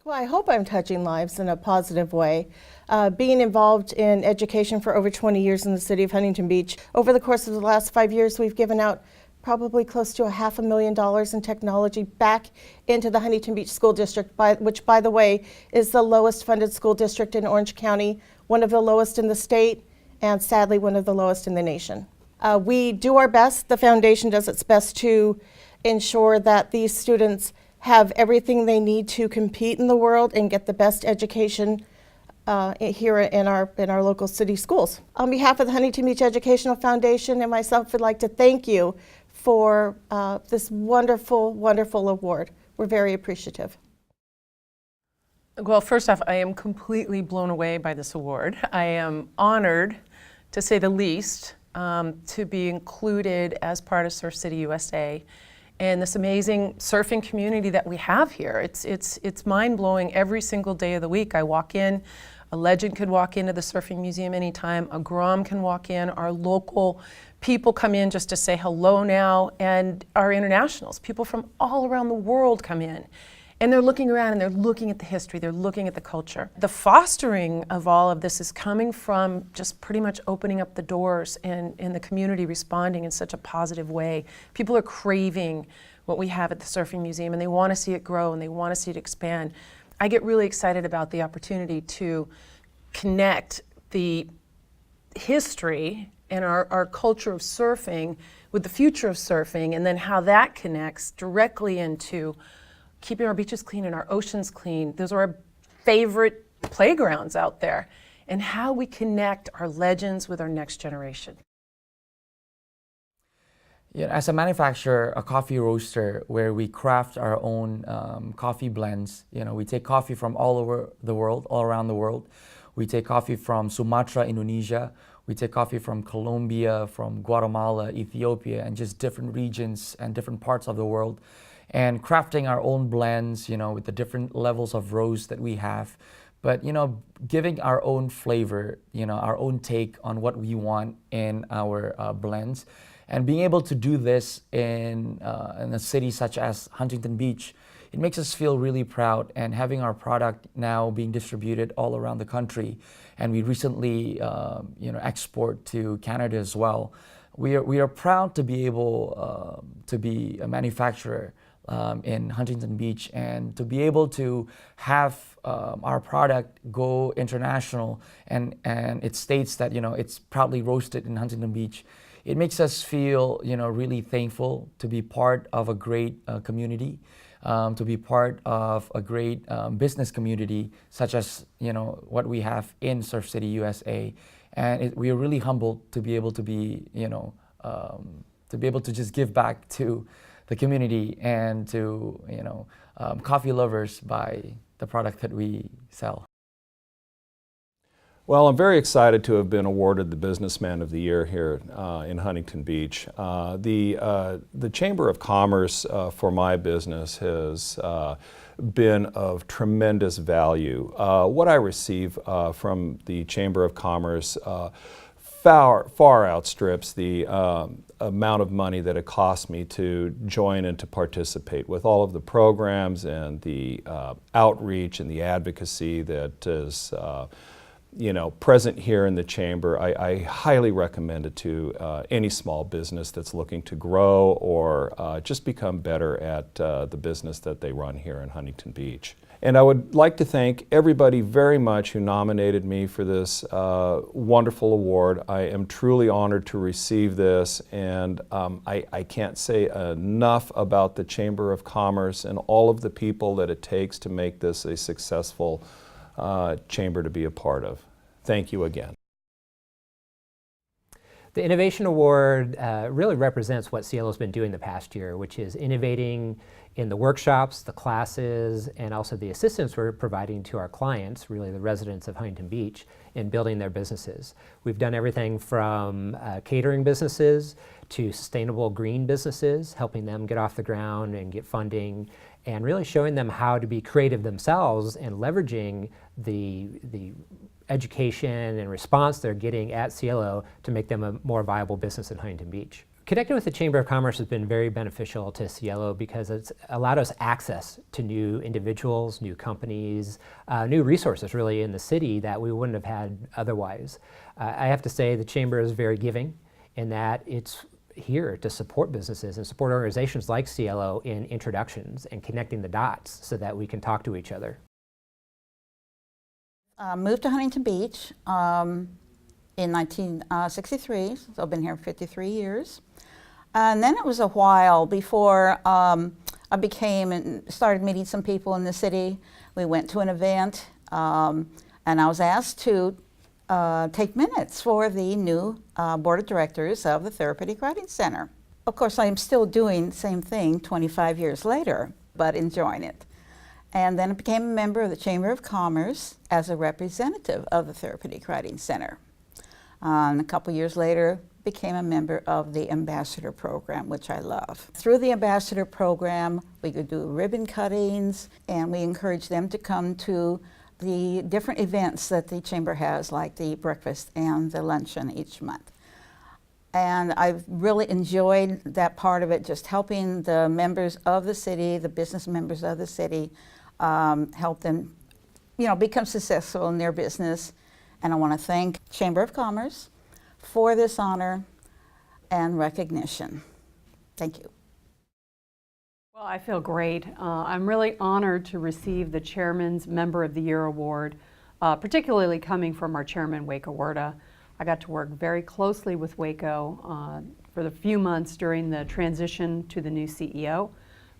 Well, I hope I'm touching lives in a positive way. Being involved in education for over 20 years in the city of Huntington Beach, over the course of the last 5 years, we've given out probably close to $500,000 in technology back into the Huntington Beach School District, which, by the way, is the lowest funded school district in Orange County, one of the lowest in the state, and sadly, one of the lowest in the nation. We do our best, the foundation does its best to ensure that these students have everything they need to compete in the world and get the best education here in our local city schools. On behalf of the Huntington Beach Educational Foundation and myself, would like to thank you for this wonderful, wonderful award. We're very appreciative. Well, first off, I am completely blown away by this award. I am honored, to say the least, to be included as part of Surf City USA and this amazing surfing community that we have here. It's mind-blowing every single day of the week. I walk in, a legend could walk into the Surfing Museum anytime, a Grom can walk in, our local people come in just to say hello now, and our internationals, people from all around the world come in. And they're looking around and they're looking at the history, they're looking at the culture. The fostering of all of this is coming from just pretty much opening up the doors and the community responding in such a positive way. People are craving what we have at the Surfing Museum and they want to see it grow and they want to see it expand. I get really excited about the opportunity to connect the history and our culture of surfing with the future of surfing, and then how that connects directly into keeping our beaches clean and our oceans clean. Those are our favorite playgrounds out there, and how we connect our legends with our next generation. Yeah, as a manufacturer, a coffee roaster, where we craft our own coffee blends. We take coffee from all over the world, all around the world. We take coffee from Sumatra, Indonesia. We take coffee from Colombia, from Guatemala, Ethiopia, and just different regions and different parts of the world. And crafting our own blends, with the different levels of roast that we have. But, giving our own flavor, our own take on what we want in our blends. And being able to do this in a city such as Huntington Beach, it makes us feel really proud. And having our product now being distributed all around the country, and we recently, export to Canada as well. We are proud to be able to be a manufacturer in Huntington Beach, and to be able to have our product go international, and it states that it's proudly roasted in Huntington Beach. It makes us feel really thankful to be part of a great community, to be part of a great business community such as what we have in Surf City USA, and we are really humbled to be able to be to be able to just give back to the community and to coffee lovers by the product that we sell. Well, I'm very excited to have been awarded the Businessman of the Year here in Huntington Beach. The Chamber of Commerce for my business has been of tremendous value. What I receive from the Chamber of Commerce far outstrips the amount of money that it costs me to join and to participate with all of the programs and the outreach and the advocacy that is present here in the Chamber. I highly recommend it to any small business that's looking to grow or just become better at the business that they run here in Huntington Beach. And I would like to thank everybody very much who nominated me for this wonderful award. I am truly honored to receive this, and I can't say enough about the Chamber of Commerce and all of the people that it takes to make this a successful chamber to be a part of. Thank you again. The Innovation Award really represents what Cielo's been doing the past year, which is innovating in the workshops, the classes, and also the assistance we're providing to our clients, really the residents of Huntington Beach, in building their businesses. We've done everything from catering businesses to sustainable green businesses, helping them get off the ground and get funding, and really showing them how to be creative themselves and leveraging the education and response they're getting at Cielo to make them a more viable business in Huntington Beach. Connecting with the Chamber of Commerce has been very beneficial to Cielo because it's allowed us access to new individuals, new companies, new resources really in the city that we wouldn't have had otherwise. I have to say the Chamber is very giving in that it's here to support businesses and support organizations like Cielo in introductions and connecting the dots so that we can talk to each other. Moved to Huntington Beach in 1963, so I've been here 53 years. And then it was a while before I became and started meeting some people in the city. We went to an event and I was asked to take minutes for the new board of directors of the Therapeutic Writing Center. Of course, I am still doing the same thing 25 years later, but enjoying it. And then I became a member of the Chamber of Commerce as a representative of the Therapeutic Writing Center. And a couple years later, became a member of the Ambassador Program, which I love. Through the Ambassador Program, we could do ribbon cuttings, and we encourage them to come to the different events that the Chamber has, like the breakfast and the luncheon each month. And I've really enjoyed that part of it, just helping the members of the city, the business members of the city, help them, become successful in their business. And I want to thank Chamber of Commerce for this honor and recognition. Thank you. Well, I feel great. I'm really honored to receive the Chairman's Member of the Year Award, particularly coming from our Chairman, Waco Huerta. I got to work very closely with Waco for the few months during the transition to the new CEO.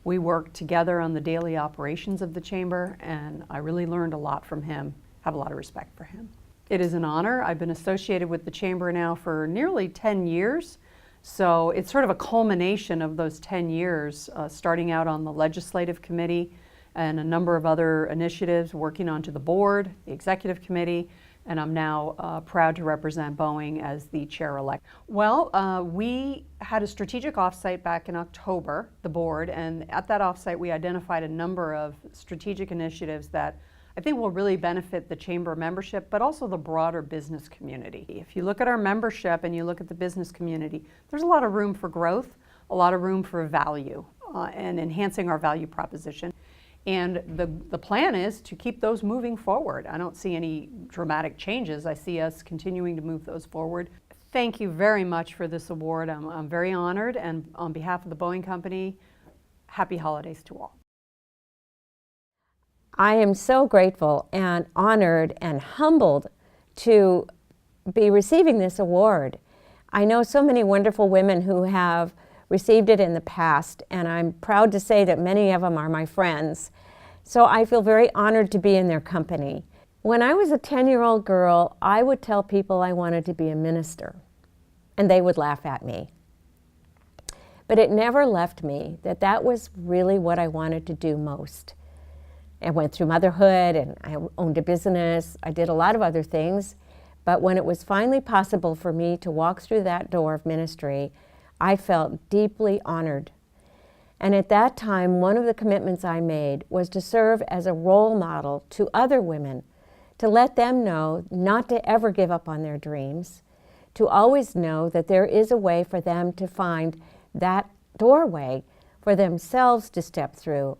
We worked together on the daily operations of the Chamber, and I really learned a lot from him, have a lot of respect for him. It is an honor. I've been associated with the Chamber now for nearly 10 years. So it's sort of a culmination of those 10 years, starting out on the Legislative Committee and a number of other initiatives, working onto the board, the Executive Committee, and I'm now proud to represent Boeing as the chair-elect. Well, we had a strategic offsite back in October, the board, and at that offsite we identified a number of strategic initiatives that I think will really benefit the Chamber membership, but also the broader business community. If you look at our membership and you look at the business community, there's a lot of room for growth, a lot of room for value, and enhancing our value proposition. And the plan is to keep those moving forward. I don't see any dramatic changes. I see us continuing to move those forward. Thank you very much for this award. I'm very honored, and on behalf of the Boeing Company, happy holidays to all. I am so grateful and honored and humbled to be receiving this award. I know so many wonderful women who have received it in the past, and I'm proud to say that many of them are my friends. So I feel very honored to be in their company. When I was a 10-year-old girl, I would tell people I wanted to be a minister, and they would laugh at me. But it never left me that that was really what I wanted to do most. I went through motherhood and I owned a business. I did a lot of other things. But when it was finally possible for me to walk through that door of ministry, I felt deeply honored. And at that time, one of the commitments I made was to serve as a role model to other women, to let them know not to ever give up on their dreams, to always know that there is a way for them to find that doorway for themselves to step through,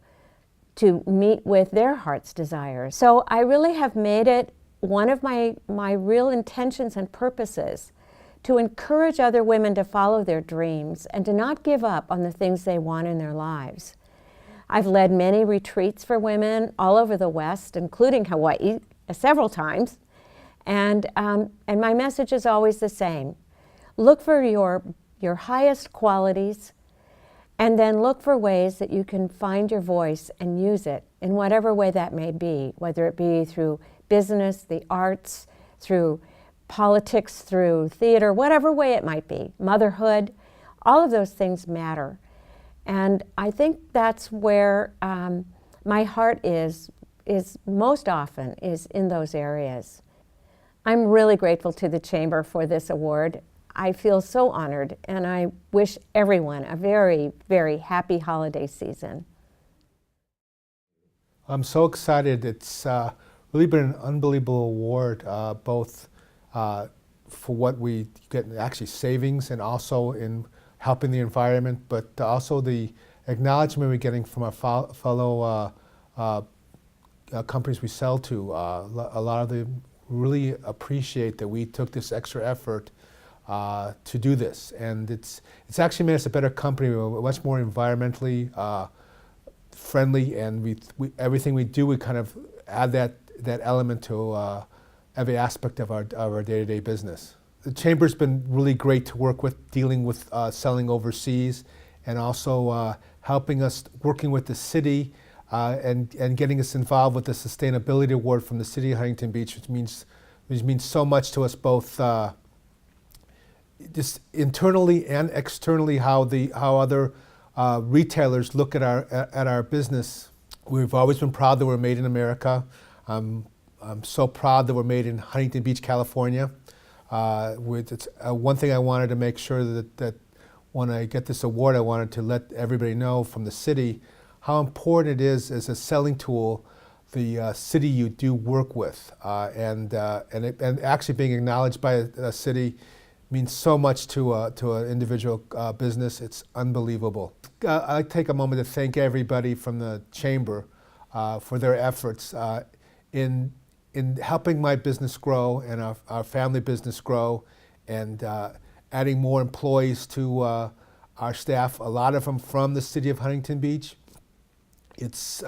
to meet with their heart's desires. So I really have made it one of my real intentions and purposes to encourage other women to follow their dreams and to not give up on the things they want in their lives. I've led many retreats for women all over the West, including Hawaii, several times. And my message is always the same. Look for your highest qualities, and then look for ways that you can find your voice and use it in whatever way that may be, whether it be through business, the arts, through politics, through theater, whatever way it might be, motherhood, all of those things matter. And I think that's where my heart is most often, is in those areas. I'm really grateful to the Chamber for this award. I feel so honored, and I wish everyone a very, very happy holiday season. I'm so excited. It's really been an unbelievable award, both for what we get in actually savings and also in helping the environment, but also the acknowledgement we're getting from our fellow companies we sell to. A lot of them really appreciate that we took this extra effort to do this, and it's actually made us a better company. We're much more environmentally friendly, and everything we do, we kind of add that element to every aspect of our day-to-day business. The Chamber's been really great to work with, dealing with selling overseas, and also helping us, working with the city, and getting us involved with the Sustainability Award from the City of Huntington Beach, which means so much to us both, just internally and externally. How other retailers look at our business. We've always been proud that we're made in America. I'm so proud that we're made in Huntington Beach, California. It's one thing I wanted to make sure that when I get this award, I wanted to let everybody know from the city how important it is as a selling tool, the city you do work with, and actually being acknowledged by a city means so much to an individual business. It's unbelievable. I take a moment to thank everybody from the Chamber for their efforts in helping my business grow and our family business grow, and adding more employees to our staff, a lot of them from the city of Huntington Beach. It's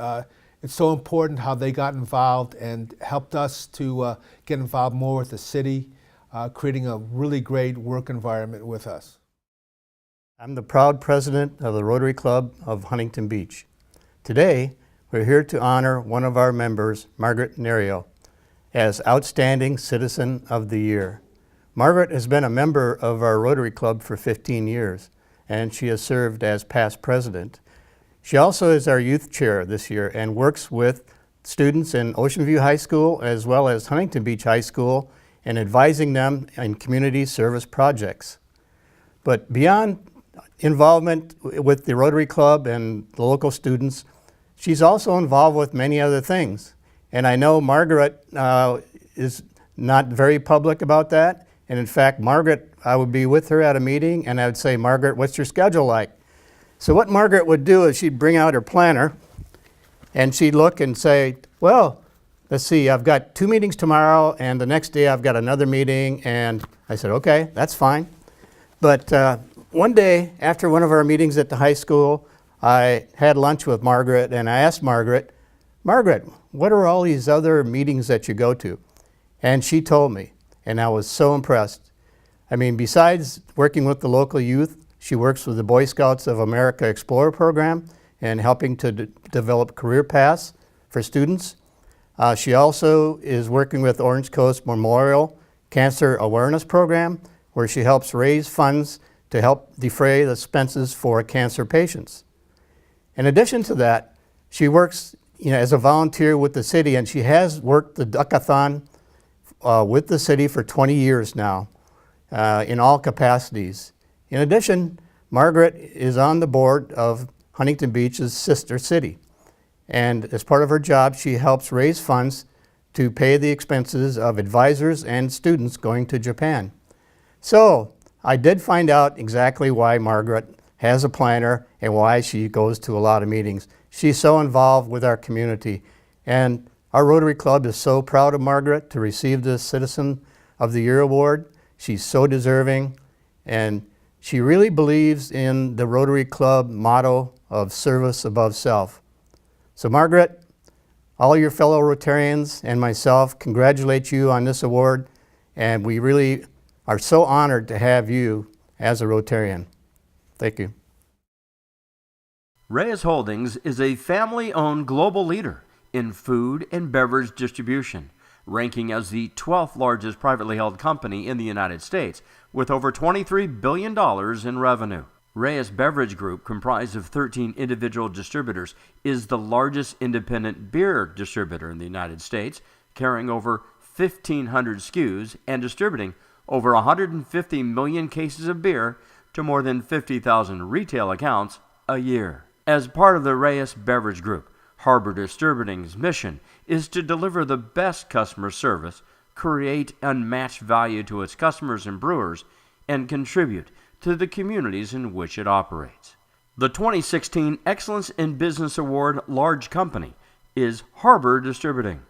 so important how they got involved and helped us to get involved more with the city, creating a really great work environment with us. I'm the proud president of the Rotary Club of Huntington Beach. Today, we're here to honor one of our members, Margaret Nerio, as Outstanding Citizen of the Year. Margaret has been a member of our Rotary Club for 15 years, and she has served as past president. She also is our youth chair this year and works with students in Ocean View High School as well as Huntington Beach High School and advising them in community service projects. But beyond involvement with the Rotary Club and the local students, she's also involved with many other things. And I know Margaret is not very public about that. And in fact, Margaret, I would be with her at a meeting and I would say, Margaret, what's your schedule like? So what Margaret would do is she'd bring out her planner and she'd look and say, well, let's see, I've got 2 meetings tomorrow and the next day I've got another meeting. And I said, okay, that's fine. But one day after one of our meetings at the high school, I had lunch with Margaret and I asked Margaret, what are all these other meetings that you go to? And she told me, and I was so impressed. I mean, besides working with the local youth, she works with the Boy Scouts of America Explorer program and helping to develop career paths for students. She also is working with Orange Coast Memorial Cancer Awareness Program, where she helps raise funds to help defray the expenses for cancer patients. In addition to that, she works as a volunteer with the city, and she has worked the Duckathon with the city for 20 years now in all capacities. In addition, Margaret is on the board of Huntington Beach's sister city. And as part of her job, she helps raise funds to pay the expenses of advisors and students going to Japan. So I did find out exactly why Margaret has a planner and why she goes to a lot of meetings. She's so involved with our community. And our Rotary Club is so proud of Margaret to receive this Citizen of the Year award. She's so deserving, and she really believes in the Rotary Club motto of service above self. So Margaret, all your fellow Rotarians and myself congratulate you on this award, and we really are so honored to have you as a Rotarian. Thank you. Reyes Holdings is a family-owned global leader in food and beverage distribution, ranking as the 12th largest privately held company in the United States, with over $23 billion in revenue. Reyes Beverage Group, comprised of 13 individual distributors, is the largest independent beer distributor in the United States, carrying over 1,500 SKUs and distributing over 150 million cases of beer to more than 50,000 retail accounts a year. As part of the Reyes Beverage Group, Harbor Distributing's mission is to deliver the best customer service, create unmatched value to its customers and brewers, and contribute to the communities in which it operates. The 2016 Excellence in Business Award Large Company is Harbor Distributing.